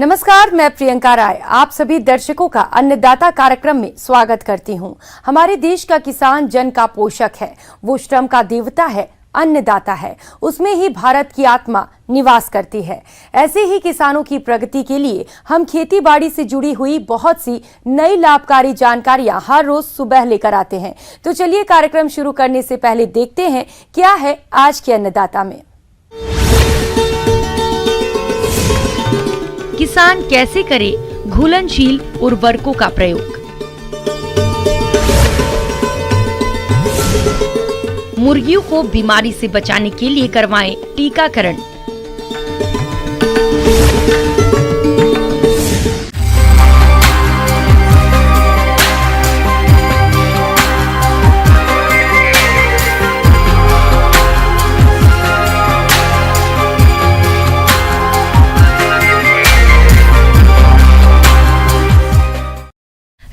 नमस्कार, मैं प्रियंका राय आप सभी दर्शकों का अन्नदाता कार्यक्रम में स्वागत करती हूं। हमारे देश का किसान जन का पोषक है, वो श्रम का देवता है, अन्नदाता है। उसमें ही भारत की आत्मा निवास करती है। ऐसे ही किसानों की प्रगति के लिए हम खेती बाड़ी से जुड़ी हुई बहुत सी नई लाभकारी जानकारियां हर रोज सुबह लेकर आते हैं। तो चलिए कार्यक्रम शुरू करने से पहले देखते हैं क्या है आज के अन्नदाता में। किसान कैसे करे घुलनशील उर्वरकों का प्रयोग। मुर्गियों को बीमारी से बचाने के लिए करवाएं टीकाकरण।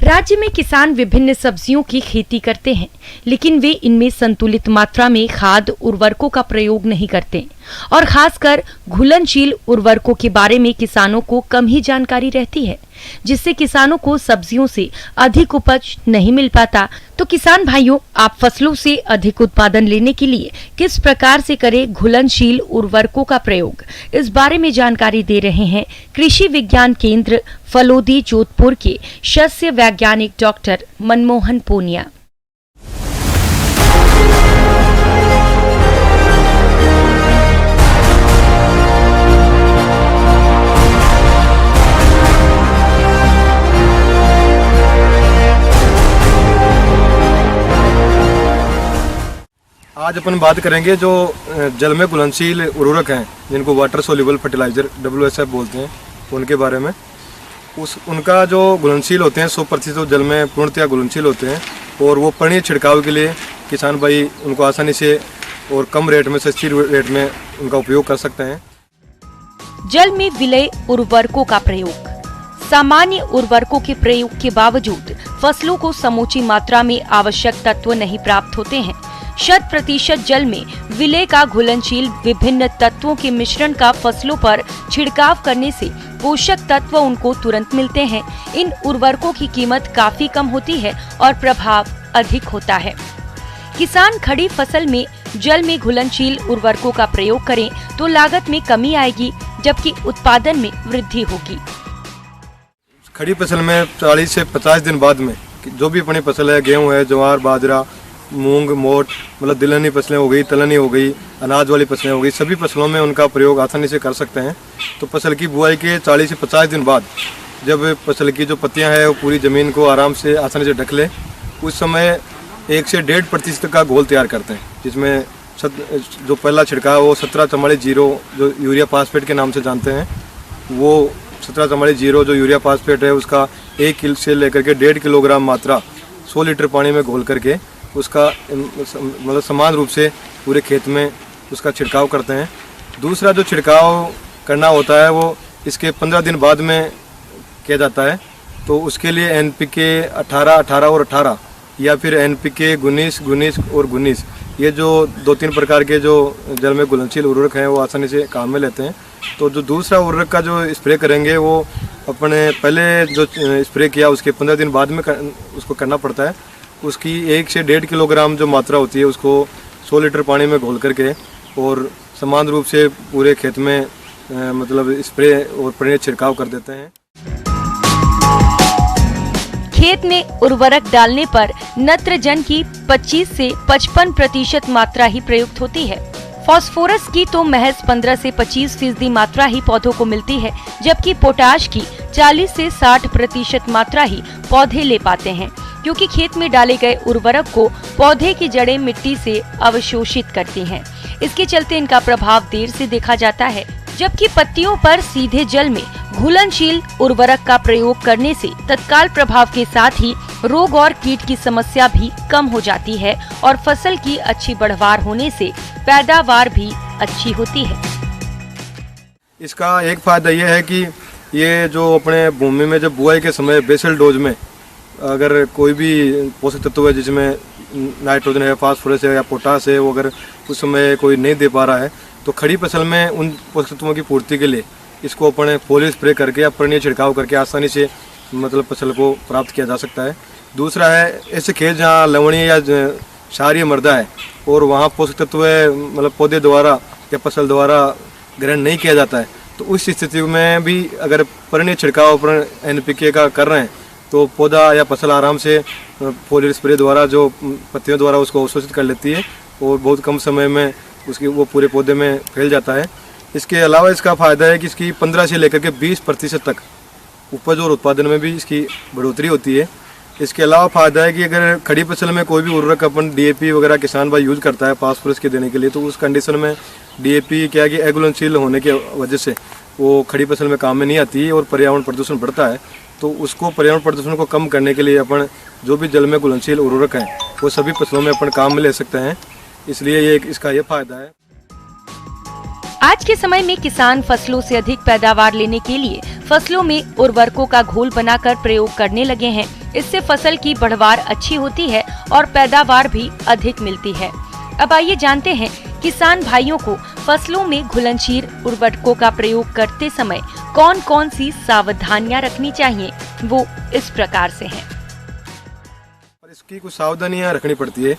राज्य में किसान विभिन्न सब्जियों की खेती करते हैं, लेकिन वे इनमें संतुलित मात्रा में खाद उर्वरकों का प्रयोग नहीं करते और खासकर घुलनशील उर्वरकों के बारे में किसानों को कम ही जानकारी रहती है, जिससे किसानों को सब्जियों से अधिक उपज नहीं मिल पाता। तो किसान भाइयों, आप फसलों से अधिक उत्पादन लेने के लिए किस प्रकार से करें घुलनशील उर्वरकों का प्रयोग, इस बारे में जानकारी दे रहे हैं कृषि विज्ञान केंद्र फलोदी जोधपुर के सस्य वैज्ञानिक डॉक्टर मनमोहन पूनिया। आज अपन बात करेंगे जो जल में घुलनशील उर्वरक हैं, जिनको वाटर सोल्यूबल फर्टिलाइजर WSF बोलते हैं, उनके बारे में। उनका जो घुलनशील होते हैं 100% जल में पूर्णतया घुलनशील होते हैं और वो पर्णीय छिड़काव के लिए किसान भाई उनको आसानी से और कम रेट में, सस्ती रेट में उनका उपयोग कर सकते हैं। जल में विलय उर्वरकों का प्रयोग। सामान्य उर्वरकों के प्रयोग के बावजूद फसलों को समूची मात्रा में आवश्यक तत्व नहीं प्राप्त होते हैं। 100% जल में विलय का घुलनशील विभिन्न तत्वों के मिश्रण का फसलों पर छिड़काव करने से पोषक तत्व उनको तुरंत मिलते हैं। इन उर्वरकों की कीमत काफी कम होती है और प्रभाव अधिक होता है। किसान खड़ी फसल में जल में घुलनशील उर्वरकों का प्रयोग करें तो लागत में कमी आएगी, जबकि उत्पादन में वृद्धि होगी। खड़ी फसल में 40 से 50 दिन बाद में जो भी अपनी फसल है, गेहूँ है, ज्वार, बाजरा, मूंग, मोट, मतलब दलहनी फसलें हो गई, तिलहनी हो गई, अनाज वाली फसलें हो गई, सभी फसलों में उनका प्रयोग आसानी से कर सकते हैं। तो फसल की बुआई के 40 से 50 दिन बाद जब फसल की जो पत्तियां हैं वो पूरी ज़मीन को आराम से आसानी से ढक ले, उस समय 1 से 1.5% का घोल तैयार करते हैं, जिसमें जो पहला छिड़काव वो 1744 जो यूरिया फास्फेट के नाम से जानते हैं, वो 1744 जो यूरिया फास्फेट है उसका 1 किलो से लेकर के 1.5 किलोग्राम मात्रा 100 लीटर पानी में घोल करके उसका मतलब समान रूप से पूरे खेत में उसका छिड़काव करते हैं। दूसरा जो छिड़काव करना होता है वो इसके 15 दिन बाद में किया जाता है। तो उसके लिए NPK 18, 18 और 18 या फिर NPK 19, 19 और 19, ये जो 2-3 प्रकार के जो जल में घुलनशील उर्वरक हैं वो आसानी से काम में लेते हैं। तो जो दूसरा उर्वरक का जो स्प्रे करेंगे वो अपने पहले जो स्प्रे किया उसके 15 दिन बाद में उसको करना पड़ता है। उसकी 1 से 1.5 किलोग्राम जो मात्रा होती है उसको 100 लीटर पानी में घोल करके और समान रूप से पूरे खेत में मतलब स्प्रे और पर्णीय छिड़काव कर देते हैं। खेत में उर्वरक डालने पर नत्रजन की 25 से 55% मात्रा ही प्रयुक्त होती है। फास्फोरस की तो महज 15 से 25% मात्रा ही पौधों को मिलती है, जबकि पोटाश की 40 से 60% मात्रा ही पौधे ले पाते हैं, क्योंकि खेत में डाले गए उर्वरक को पौधे की जड़ें मिट्टी से अवशोषित करती हैं। इसके चलते इनका प्रभाव देर से देखा जाता है, जबकि पत्तियों पर सीधे जल में घुलनशील उर्वरक का प्रयोग करने से तत्काल प्रभाव के साथ ही रोग और कीट की समस्या भी कम हो जाती है और फसल की अच्छी बढ़वार होने से पैदावार भी अच्छी होती है। इसका एक फायदा यह है कि ये जो अपने भूमि में जब बुआई के समय बेसल डोज में अगर कोई भी पोषक तत्व है जिसमें नाइट्रोजन है, फास्फोरस है या पोटास है, वो अगर उस समय कोई नहीं दे पा रहा है तो खड़ी फसल में उन पोषक तत्वों की पूर्ति के लिए इसको अपने फॉलियर स्प्रे करके या परनीय छिड़काव करके आसानी से मतलब फसल को प्राप्त किया जा सकता है। दूसरा है ऐसे खेत जहाँ लवणीय या क्षारीय मृदा है और वहाँ पोषक तत्व मतलब पौधे द्वारा या फसल द्वारा ग्रहण नहीं किया जाता है, तो उस स्थिति में भी अगर परनीय छिड़काव पर NPK का कर रहे हैं तो पौधा या फसल आराम से फॉलियर स्प्रे द्वारा जो पत्तियों द्वारा उसको अवशोषित कर लेती है और बहुत कम समय में उसकी वो पूरे पौधे में फैल जाता है। इसके अलावा इसका फ़ायदा है कि इसकी 15 से लेकर के 20% तक उपज और उत्पादन में भी इसकी बढ़ोतरी होती है। इसके अलावा फ़ायदा है कि अगर खड़ी फसल में कोई भी उर्वरक अपन DAP वगैरह किसान भाई यूज़ करता है फास्फोरस के देने के लिए, तो उस कंडीशन में DAP क्या है कि अघुलनशील होने की वजह से वो खड़ी फसल में काम में नहीं आती है और पर्यावरण प्रदूषण बढ़ता है। तो उसको पर्यावरण प्रदूषण को कम करने के लिए अपन जो भी जल में घुलनशील उर्वरक हैं वो सभी फसलों में अपन काम में ले सकते हैं, इसलिए ये इसका ये फायदा है। आज के समय में किसान फसलों से अधिक पैदावार लेने के लिए फसलों में उर्वरकों का घोल बनाकर प्रयोग करने लगे हैं। इससे फसल की बढ़वार अच्छी होती है और पैदावार भी अधिक मिलती है। अब आइए जानते हैं किसान भाइयों को फसलों में घुलनशील उर्वरकों का प्रयोग करते समय कौन कौन सी सावधानियां रखनी चाहिए। वो इस प्रकार से हैं। पर इसकी कुछ सावधानियां रखनी पड़ती है।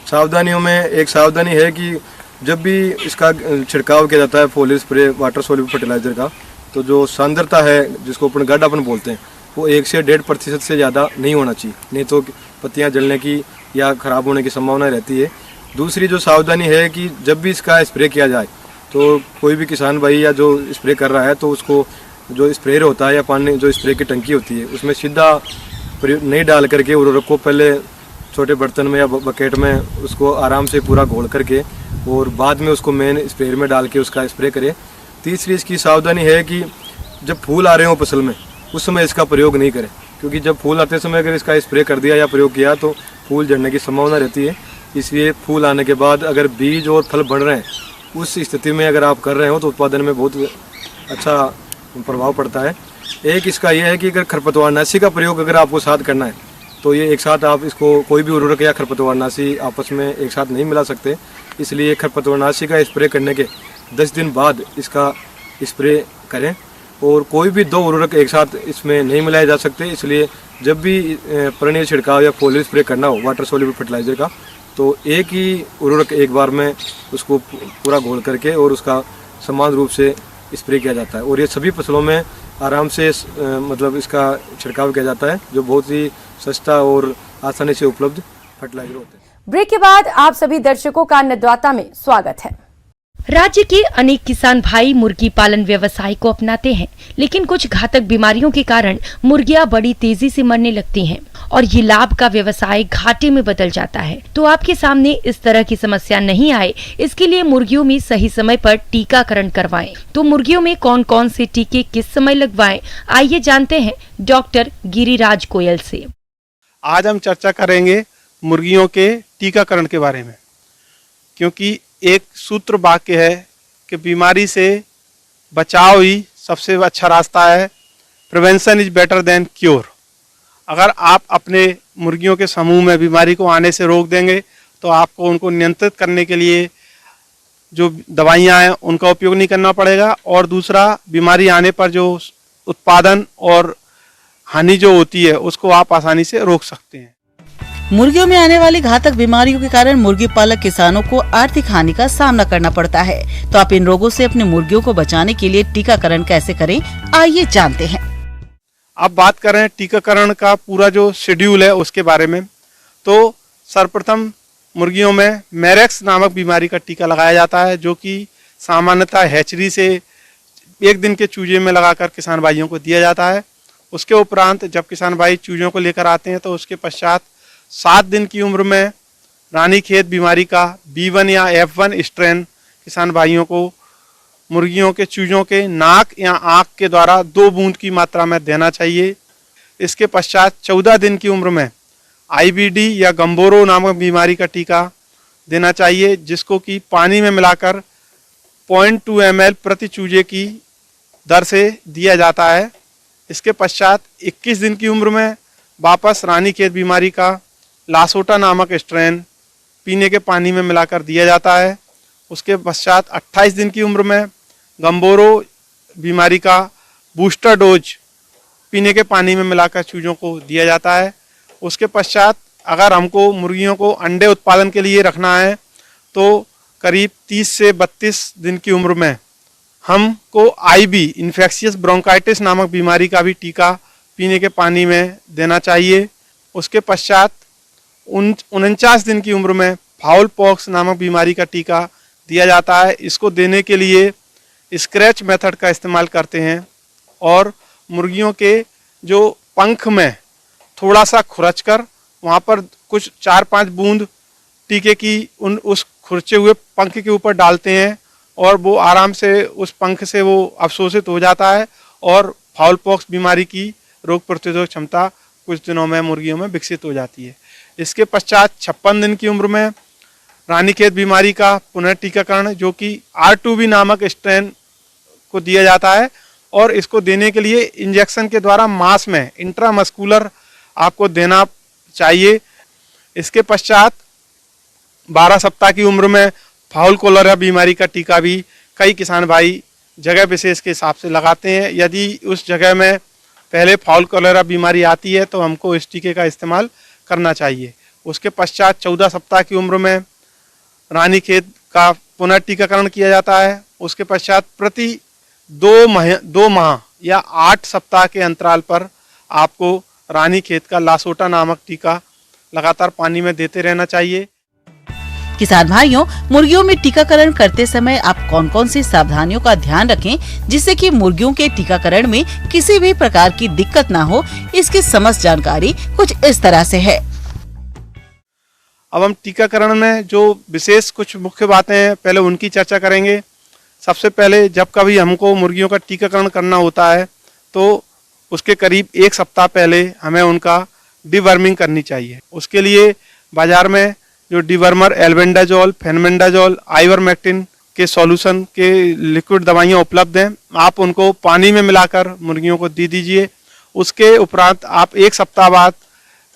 सावधानियों में एक सावधानी है कि जब भी इसका छिड़काव किया जाता है foliar spray water soluble fertiliser का, तो जो सांद्रता है जिसको अपन गड अपन बोलते हैं वो 1 से 1.5% से ज़्यादा नहीं होना चाहिए, नहीं तो पत्तियां जलने की या ख़राब होने की संभावना रहती है। दूसरी जो सावधानी है कि जब भी इसका स्प्रे किया जाए तो कोई भी किसान भाई या जो स्प्रे कर रहा है तो उसको जो स्प्रेयर होता है या पानी जो स्प्रे की टंकी होती है उसमें सीधा नहीं डाल करके उर्वरक को पहले छोटे बर्तन में या बकेट में उसको आराम से पूरा घोल करके और बाद में उसको मेन स्प्रेयर में डाल के उसका स्प्रे करें। तीसरी इसकी सावधानी है कि जब फूल आ रहे हो फसल में उस समय इसका प्रयोग नहीं करें, क्योंकि जब फूल आते समय अगर इसका स्प्रे कर दिया या प्रयोग किया तो फूल झड़ने की संभावना रहती है। इसलिए फूल आने के बाद अगर बीज और फल बढ़ रहे हैं उस स्थिति में अगर आप कर रहे हो तो उत्पादन में बहुत अच्छा प्रभाव पड़ता है। एक इसका यह है कि अगर खरपतवारनाशी का प्रयोग अगर आपको साथ करना है तो ये एक साथ आप इसको कोई भी उर्वरक या खरपतवारनाशी आपस में एक साथ नहीं मिला सकते, इसलिए खरपतवारनाशी का स्प्रे करने के 10 दिन बाद इसका स्प्रे करें। और कोई भी 2 उर्वरक एक साथ इसमें नहीं मिलाए जा सकते, इसलिए जब भी परनीय छिड़काव या फॉलियर स्प्रे करना हो वाटर सोल्यूबल फर्टिलाइजर का तो एक ही उर्वरक एक बार में उसको पूरा घोल करके और उसका समान रूप से स्प्रे किया जाता है। और ये सभी फसलों में आराम से मतलब इसका छिड़काव किया जाता है, जो बहुत ही सस्ता और आसानी से उपलब्ध फर्टिलाइजर होते हैं। ब्रेक के बाद आप सभी दर्शकों का अन्नदाता में स्वागत है। राज्य के अनेक किसान भाई मुर्गी पालन व्यवसाय को अपनाते हैं, लेकिन कुछ घातक बीमारियों के कारण मुर्गियां बड़ी तेजी से मरने लगती हैं और ये लाभ का व्यवसाय घाटे में बदल जाता है। तो आपके सामने इस तरह की समस्या नहीं आए, इसके लिए मुर्गियों में सही समय पर टीकाकरण करवाएं। तो मुर्गियों में कौन कौन से टीके किस समय लगवाएं, आइए जानते हैं डॉक्टर गिरिराज गोयल से। आज हम चर्चा करेंगे मुर्गियों के टीकाकरण के बारे में, क्योंकि एक सूत्र वाक्य है कि बीमारी से बचाव ही सबसे अच्छा रास्ता है। Prevention is better than cure. अगर आप अपने मुर्गियों के समूह में बीमारी को आने से रोक देंगे तो आपको उनको नियंत्रित करने के लिए जो दवाइयाँ हैं उनका उपयोग नहीं करना पड़ेगा, और दूसरा बीमारी आने पर जो उत्पादन और हानि जो होती है उसको आप आसानी से रोक सकते हैं। मुर्गियों में आने वाली घातक बीमारियों के कारण मुर्गी पालक किसानों को आर्थिक हानि का सामना करना पड़ता है। तो आप इन रोगों से अपने मुर्गियों को बचाने के लिए टीकाकरण कैसे करें, आइए जानते हैं। अब बात करें टीकाकरण का पूरा जो शेड्यूल है उसके बारे में, तो सर्वप्रथम मुर्गियों में मैरेक्स नामक बीमारी का टीका लगाया जाता है, जो कि सामान्यतः हैचरी से 1 दिन के चूजे में लगाकर किसान भाइयों को दिया जाता है। उसके उपरांत जब किसान भाई चूजों को लेकर आते हैं तो उसके पश्चात 7 दिन की उम्र में रानीखेत बीमारी का B1 या F1 स्ट्रेन किसान भाइयों को मुर्गियों के चूजों के नाक या आँख के द्वारा 2 बूंद की मात्रा में देना चाहिए। इसके पश्चात 14 दिन की उम्र में IBD या गंबोरो नामक बीमारी का टीका देना चाहिए, जिसको कि पानी में मिलाकर 0.2 ml प्रति चूजे की दर से दिया जाता है। इसके पश्चात 21 दिन की उम्र में वापस रानीखेत बीमारी का लासोटा नामक स्ट्रेन पीने के पानी में मिलाकर दिया जाता है। उसके पश्चात 28 दिन की उम्र में गंबोरो बीमारी का बूस्टर डोज पीने के पानी में मिलाकर चूजों को दिया जाता है। उसके पश्चात अगर हमको मुर्गियों को अंडे उत्पादन के लिए रखना है तो करीब 30 से 32 दिन की उम्र में हमको आईबी इन्फेक्शियस ब्रोंकाइटिस नामक बीमारी का भी टीका पीने के पानी में देना चाहिए। उसके पश्चात 49 दिन की उम्र में फाउल पॉक्स नामक बीमारी का टीका दिया जाता है। इसको देने के लिए स्क्रैच मेथड का इस्तेमाल करते हैं और मुर्गियों के जो पंख में थोड़ा सा खुरच कर वहाँ पर कुछ 4-5 बूंद टीके की उस खुरचे हुए पंख के ऊपर डालते हैं और वो आराम से उस पंख से वो अवशोषित हो जाता है और फाउल पॉक्स बीमारी की रोग प्रतिरोधक क्षमता कुछ दिनों में मुर्गियों में विकसित हो जाती है। इसके पश्चात 56 दिन की उम्र में रानीखेत बीमारी का पुनः टीकाकरण जो कि R2B नामक स्ट्रेन को दिया जाता है और इसको देने के लिए इंजेक्शन के द्वारा मांस में इंट्रामस्कुलर आपको देना चाहिए। इसके पश्चात 12 सप्ताह की उम्र में फाउल कोलेरा बीमारी का टीका भी कई किसान भाई जगह विशेष के हिसाब से लगाते हैं। यदि उस जगह में पहले फाउल कोलेरा बीमारी आती है तो हमको इस टीके का इस्तेमाल करना चाहिए। उसके पश्चात 14 सप्ताह की उम्र में रानीखेत का पुनः टीकाकरण किया जाता है। उसके पश्चात प्रति 2 माह या 8 सप्ताह के अंतराल पर आपको रानीखेत का लासोटा नामक टीका लगातार पानी में देते रहना चाहिए। किसान भाइयों, मुर्गियों में टीकाकरण करते समय आप कौन कौन सी सावधानियों का ध्यान रखें जिससे कि मुर्गियों के टीकाकरण में किसी भी प्रकार की दिक्कत ना हो, इसकी समस्त जानकारी कुछ इस तरह से है। अब हम टीकाकरण में जो विशेष कुछ मुख्य बातें हैं पहले उनकी चर्चा करेंगे। सबसे पहले जब कभी हमको मुर्गियों का टीकाकरण करना होता है तो उसके करीब 1 सप्ताह पहले हमें उनका डिवर्मिंग करनी चाहिए। उसके लिए बाजार में जो डिवर्मर एल्बेंडाजोल, फेनमेंडाजोल, आइवरमेक्टिन के सॉल्यूशन के लिक्विड दवाइयाँ उपलब्ध हैं। आप उनको पानी में मिलाकर मुर्गियों को दे दीजिए। उसके उपरांत आप 1 सप्ताह बाद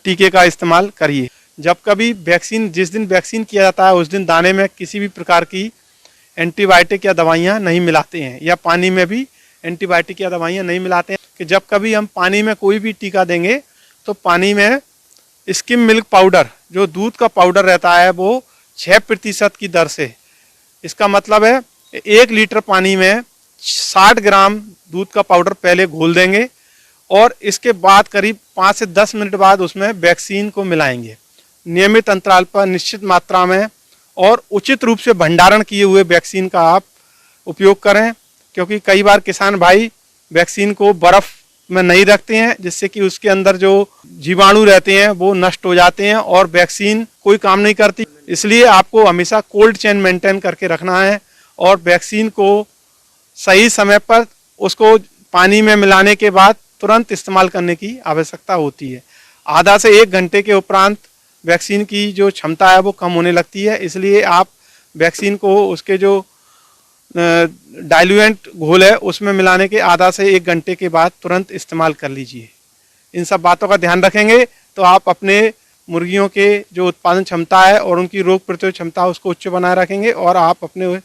टीके का इस्तेमाल करिए। जब कभी वैक्सीन, जिस दिन वैक्सीन किया जाता है उस दिन दाने में किसी भी प्रकार की एंटीबायोटिक या दवाइयाँ नहीं मिलाते हैं या पानी में भी एंटीबायोटिक या दवाइयाँ नहीं मिलाते हैं। कि जब कभी हम पानी में कोई भी टीका देंगे तो पानी में स्किम मिल्क पाउडर, जो दूध का पाउडर रहता है, वो 6% की दर से, इसका मतलब है 1 लीटर पानी में 60 ग्राम दूध का पाउडर पहले घोल देंगे और इसके बाद करीब 5 से 10 मिनट बाद उसमें वैक्सीन को मिलाएंगे। नियमित अंतराल पर निश्चित मात्रा में और उचित रूप से भंडारण किए हुए वैक्सीन का आप उपयोग करें, क्योंकि कई बार किसान भाई वैक्सीन को बर्फ में नहीं रखते हैं जिससे कि उसके अंदर जो जीवाणु रहते हैं वो नष्ट हो जाते हैं और वैक्सीन कोई काम नहीं करती। इसलिए आपको हमेशा कोल्ड चेन मेंटेन करके रखना है और वैक्सीन को सही समय पर उसको पानी में मिलाने के बाद तुरंत इस्तेमाल करने की आवश्यकता होती है। आधा से 1 घंटे के उपरांत वैक्सीन की जो क्षमता है वो कम होने लगती है। इसलिए आप वैक्सीन को उसके जो डाइल्यूएंट घोल है उसमें मिलाने के आधा से 1 घंटे के बाद तुरंत इस्तेमाल कर लीजिए। इन सब बातों का ध्यान रखेंगे तो आप अपने मुर्गियों के जो उत्पादन क्षमता है और उनकी रोग प्रतिरोधक क्षमता है उसको उच्च बनाए रखेंगे और आप अपने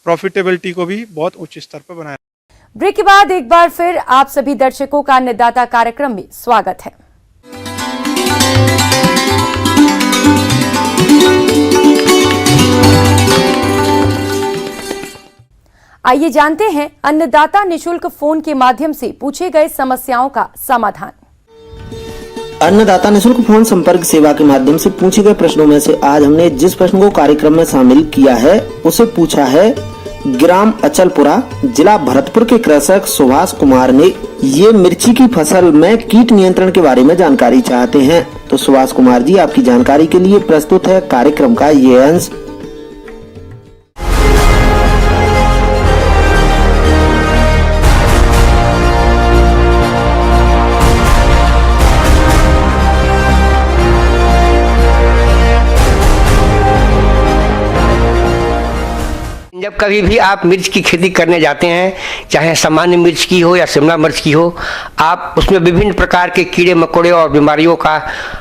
प्रॉफिटेबिलिटी को भी बहुत उच्च स्तर पर बनाए। ब्रेक के बाद एक बार फिर आप सभी दर्शकों का अन्नदाता कार्यक्रम में स्वागत है। आइए जानते हैं अन्नदाता निशुल्क फोन के माध्यम से पूछे गए समस्याओं का समाधान। अन्नदाता निशुल्क फोन संपर्क सेवा के माध्यम से पूछे गए प्रश्नों में से आज हमने जिस प्रश्न को कार्यक्रम में शामिल किया है उसे पूछा है ग्राम अचलपुरा, जिला भरतपुर के कृषक सुभाष कुमार ने। ये मिर्ची की फसल में कीट नियंत्रण के बारे में जानकारी चाहते हैं। तो सुभाष कुमार जी, आपकी जानकारी के लिए प्रस्तुत है कार्यक्रम का ये अंश। जब कभी भी आप मिर्च की खेती करने जाते हैं, चाहे सामान्य मिर्च की हो या शिमला मिर्च की हो, आप उसमें विभिन्न प्रकार के कीड़े मकोड़े और बीमारियों का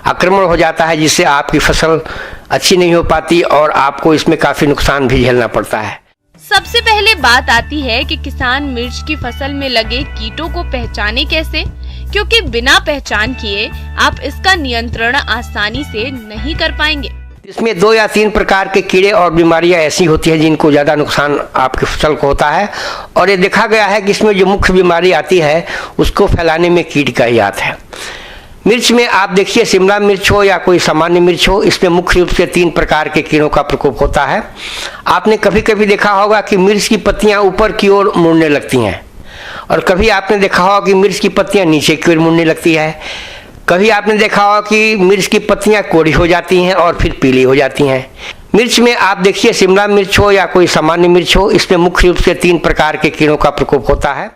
आक्रमण हो जाता है, जिससे आपकी फसल अच्छी नहीं हो पाती और आपको इसमें काफ़ी नुकसान भी झेलना पड़ता है। सबसे पहले बात आती है कि किसान मिर्च की फसल में लगे कीटों को पहचाने कैसे, क्योंकि बिना पहचान किए आप इसका नियंत्रण आसानी से नहीं कर पाएंगे। इसमें 2 या 3 प्रकार के कीड़े और बीमारियां ऐसी होती हैं जिनको ज़्यादा नुकसान आपकी फसल को होता है, और ये देखा गया है कि इसमें जो मुख्य बीमारी आती है उसको फैलाने में कीट का ही हाथ है। मिर्च में आप देखिए, शिमला मिर्च हो या कोई सामान्य मिर्च हो, इसमें मुख्य रूप से 3 प्रकार के कीड़ों का प्रकोप होता है। आपने कभी कभी देखा होगा कि मिर्च की पत्तियां ऊपर की ओर मुड़ने लगती हैं, और कभी आपने देखा होगा कि मिर्च की पत्तियां नीचे की ओर मुड़ने लगती है। कभी आपने देखा होगा कि मिर्च की पत्तियां कोड़ी हो जाती हैं और फिर पीली हो जाती हैं। मिर्च में आप देखिए, शिमला मिर्च हो या कोई सामान्य मिर्च हो, इसमें मुख्य रूप से 3 प्रकार के कीड़ों का प्रकोप होता है।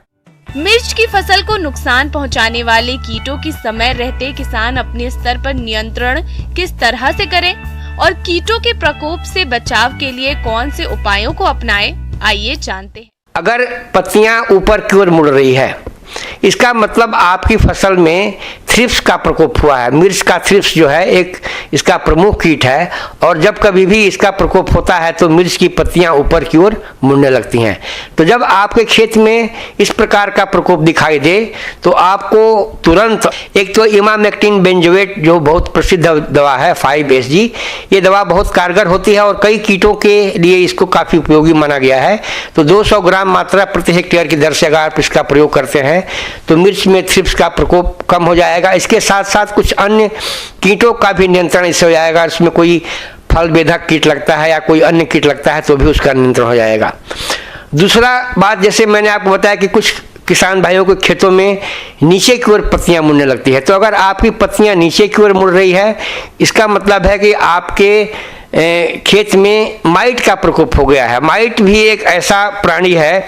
मिर्च की फसल को नुकसान पहुंचाने वाले कीटों की समय रहते किसान अपने स्तर पर नियंत्रण किस तरह से करें और कीटों के प्रकोप से बचाव के लिए कौन से उपायों को अपनाएं, आइए जानते हैं। अगर पत्तियां ऊपर की ओर मुड़ रही है, इसका मतलब आपकी फसल में थ्रिप्स का प्रकोप हुआ है। मिर्च का थ्रिप्स जो है एक इसका प्रमुख कीट है, और जब कभी भी इसका प्रकोप होता है तो मिर्च की पत्तियां ऊपर की ओर मुड़ने लगती हैं। तो जब आपके खेत में इस प्रकार का प्रकोप दिखाई दे तो आपको तुरंत एक तो इमामेक्टिन बेंजोएट जो बहुत प्रसिद्ध दवा है 5SG, ये दवा बहुत कारगर होती है और कई कीटों के लिए इसको काफ़ी उपयोगी माना गया है। तो 200 ग्राम मात्रा प्रति हेक्टेयर की दर से अगर आप इसका प्रयोग करते हैं तो मिर्च में थ्रिप्स का प्रकोप कम हो जाएगा। इसके साथ साथ कुछ अन्य कीटों का भी नियंत्रण इससे हो जाएगा। इसमें कोई फल बेधक कीट लगता है या कोई अन्य कीट लगता है तो भी उसका नियंत्रण हो जाएगा। दूसरा बात, जैसे मैंने आपको बताया कि कुछ किसान भाइयों के खेतों में नीचे की ओर पत्तियां मुड़ने लगती है, तो अगर आपकी पत्तियां नीचे की ओर मुड़ रही है, इसका मतलब है कि आपके खेत में माइट का प्रकोप हो गया है। माइट भी एक ऐसा प्राणी है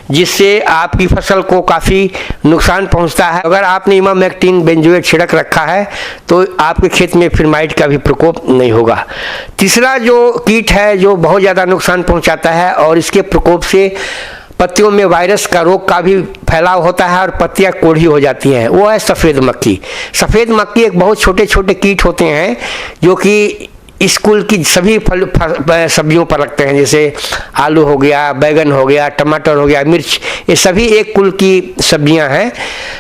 जिससे आपकी फसल को काफ़ी नुकसान पहुंचता है। अगर आपने इमामेक्टिन बेंजोएट छिड़क रखा है तो आपके खेत में फिर माइट का भी प्रकोप नहीं होगा। तीसरा जो कीट है जो बहुत ज़्यादा नुकसान पहुंचाता है और इसके प्रकोप से पत्तियों में वायरस का रोग का भी फैलाव होता है और पत्तियां कोढ़ी हो जाती हैं, वो है सफ़ेद मक्खी। सफ़ेद मक्खी एक बहुत छोटे छोटे कीट होते हैं जो कि स्कूल की सभी फल सब्जियों पर लगते हैं, जैसे आलू हो गया, बैगन हो गया, टमाटर हो गया, मिर्च, ये सभी एक कुल की सब्जियां हैं।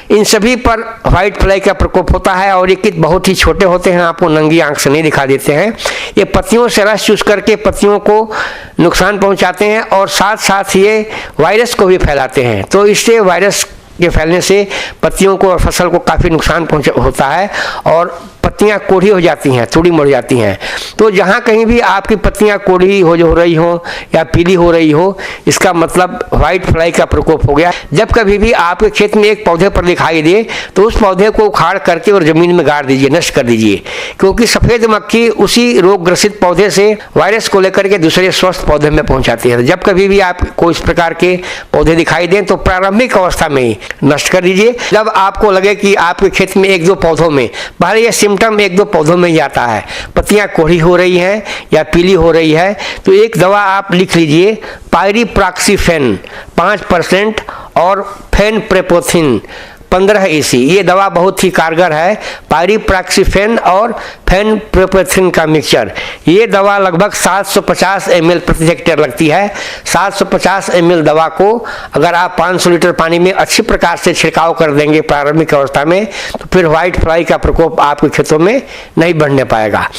इन सभी पर व्हाइट फ्लाई का प्रकोप होता है और ये कीट बहुत ही छोटे होते हैं, आपको नंगी आंख से नहीं दिखा देते हैं। ये पत्तियों से रस चूस करके पत्तियों को नुकसान पहुंचाते हैं और साथ साथ ये वायरस को भी फैलाते हैं। तो इससे वायरस के फैलने से पत्तियों को और फसल को काफ़ी नुकसान होता है और पत्तियां कोढ़ी हो जाती हैं, थोड़ी मुड़ जाती हैं। तो जहाँ कहीं भी आपकी पत्तियां कोढ़ी हो रही हो या पीली हो रही हो, इसका मतलब व्हाइट फ्लाई का प्रकोप हो गया। जब कभी भी आपके खेत में एक पौधे पर दिखाई दे तो उस पौधे को उखाड़ करके और ज़मीन में गाड़ दीजिए, नष्ट कर दीजिए, क्योंकि सफ़ेद मक्खी उसी रोग ग्रसित पौधे से वायरस को लेकर के दूसरे स्वस्थ पौधे में पहुँचाती है। जब कभी भी आपको इस प्रकार के पौधे दिखाई दें तो प्रारंभिक अवस्था में ही नष्ट कर दीजिए। जब आपको लगे कि आपके खेत में 1-2 पौधों में, पहले ये सिम्टम 1-2 पौधों में ही आता है, पत्तियां कोढ़ी हो रही हैं या पीली हो रही है, तो एक दवा आप लिख लीजिए, पायरिप्रॉक्सीफेन 5% और फेनप्रेपोथिन 15 EC। ये दवा बहुत ही कारगर है, पायरिप्रॉक्सीफेन और फेनप्रेपोथिन का मिक्सचर। ये दवा लगभग 750 ml प्रति हेक्टेयर लगती है। 750 ml दवा को अगर आप 500 लीटर पानी में अच्छी प्रकार से छिड़काव कर देंगे प्रारंभिक अवस्था में, तो फिर व्हाइट फ्लाई का प्रकोप आपके खेतों में नहीं बढ़ने पाएगा।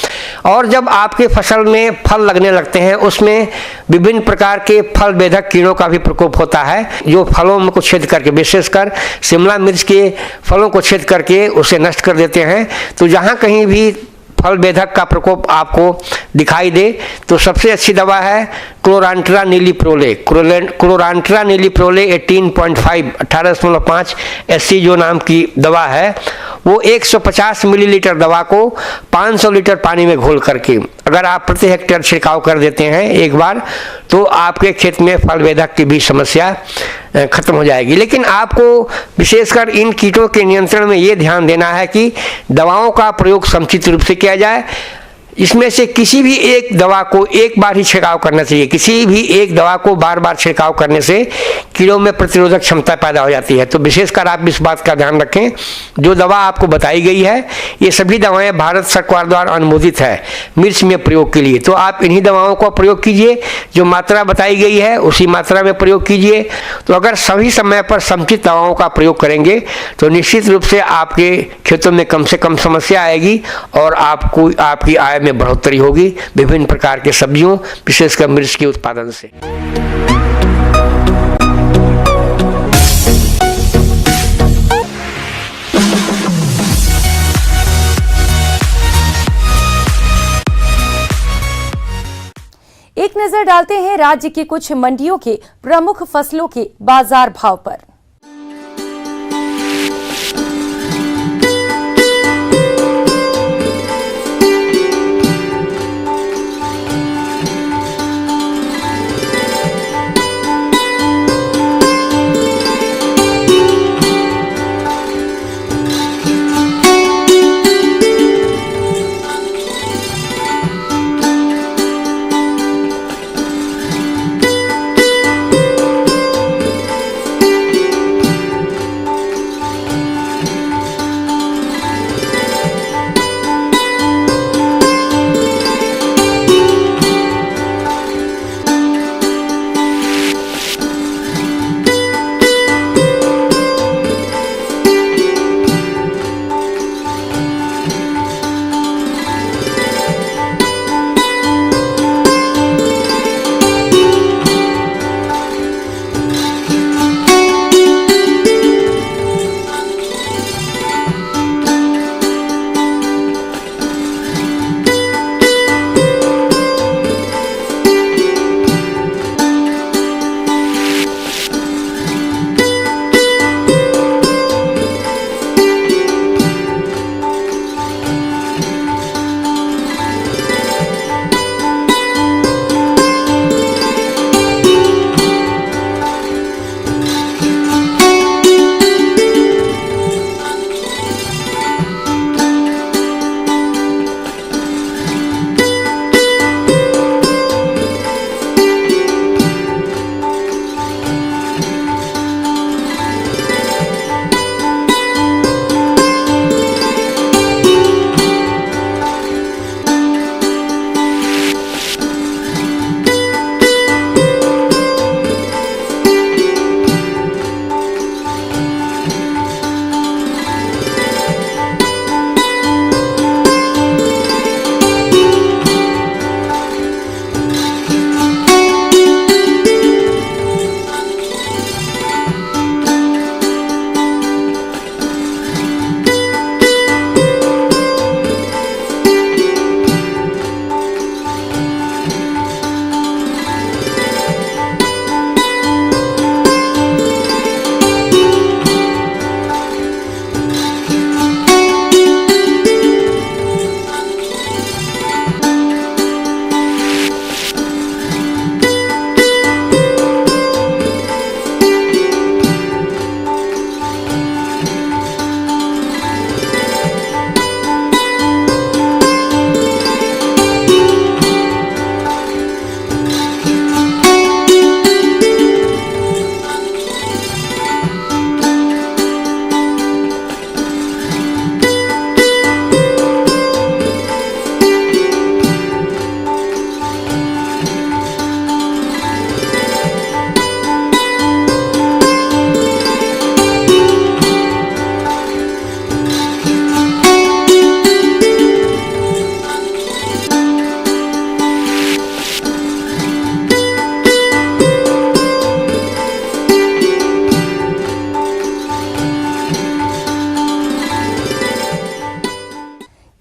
और जब आपके फसल में फल लगने लगते हैं उसमें विभिन्न प्रकार के फल बेधक कीड़ों का भी प्रकोप होता है, जो फलों में को छेद करके, विशेषकर शिमला मिर्च के फलों को छेद करके उसे नष्ट कर देते हैं। तो जहाँ कहीं भी फल बेधक का प्रकोप आपको दिखाई दे तो सबसे अच्छी दवा है क्लोरांट्रा नीलीप्रोले। क्लोरांट्रा नीलीप्रोले 18.5 SC जो नाम की दवा है, वो 150 मिलीलीटर दवा को 500 लीटर पानी में घोल करके अगर आप प्रति हेक्टेयर छिड़काव कर देते हैं एक बार, तो आपके खेत में फल बेधक की भी समस्या खत्म हो जाएगी। लेकिन आपको विशेषकर इन कीटों के नियंत्रण में ये ध्यान देना है कि दवाओं का प्रयोग समुचित रूप से किया जाए। इसमें से किसी भी एक दवा को एक बार ही छिड़काव करना चाहिए। किसी भी एक दवा को बार बार छिड़काव करने से कीड़ों में प्रतिरोधक क्षमता पैदा हो जाती है। तो विशेषकर आप इस बात का ध्यान रखें, जो दवा आपको बताई गई है ये सभी दवाएं भारत सरकार द्वारा अनुमोदित है मिर्च में प्रयोग के लिए। तो आप इन्हीं दवाओं का प्रयोग कीजिए, जो मात्रा बताई गई है उसी मात्रा में प्रयोग कीजिए। तो अगर सभी समय पर समुचित दवाओं का प्रयोग करेंगे तो निश्चित रूप से आपके खेतों में कम से कम समस्या आएगी और आपको आपकी आय में बढ़ोतरी होगी विभिन्न प्रकार के सब्जियों विशेषकर मिर्च के उत्पादन से। एक नजर डालते हैं राज्य की कुछ मंडियों के प्रमुख फसलों के बाजार भाव पर।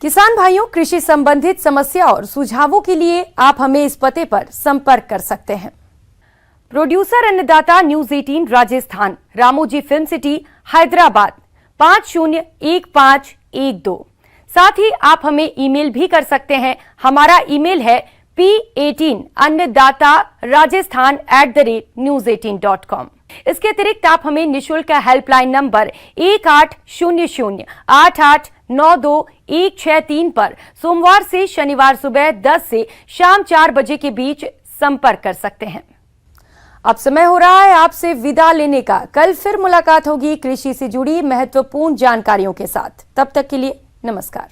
किसान भाइयों, कृषि संबंधित समस्या और सुझावों के लिए आप हमें इस पते पर संपर्क कर सकते हैं। प्रोड्यूसर अन्नदाता news 18 Rajasthan, Ramoji film city, Hyderabad 501512। साथ ही आप हमें ईमेल भी कर सकते हैं। हमारा ईमेल है p18annadatarajasthan@news18.com। इसके अतिरिक्त आप हमें निःशुल्क हेल्पलाइन नंबर 1800 8892 163 पर सोमवार से शनिवार सुबह 10 से शाम 4 बजे के बीच संपर्क कर सकते हैं। अब समय हो रहा है आपसे विदा लेने का। कल फिर मुलाकात होगी कृषि से जुड़ी महत्वपूर्ण जानकारियों के साथ। तब तक के लिए नमस्कार।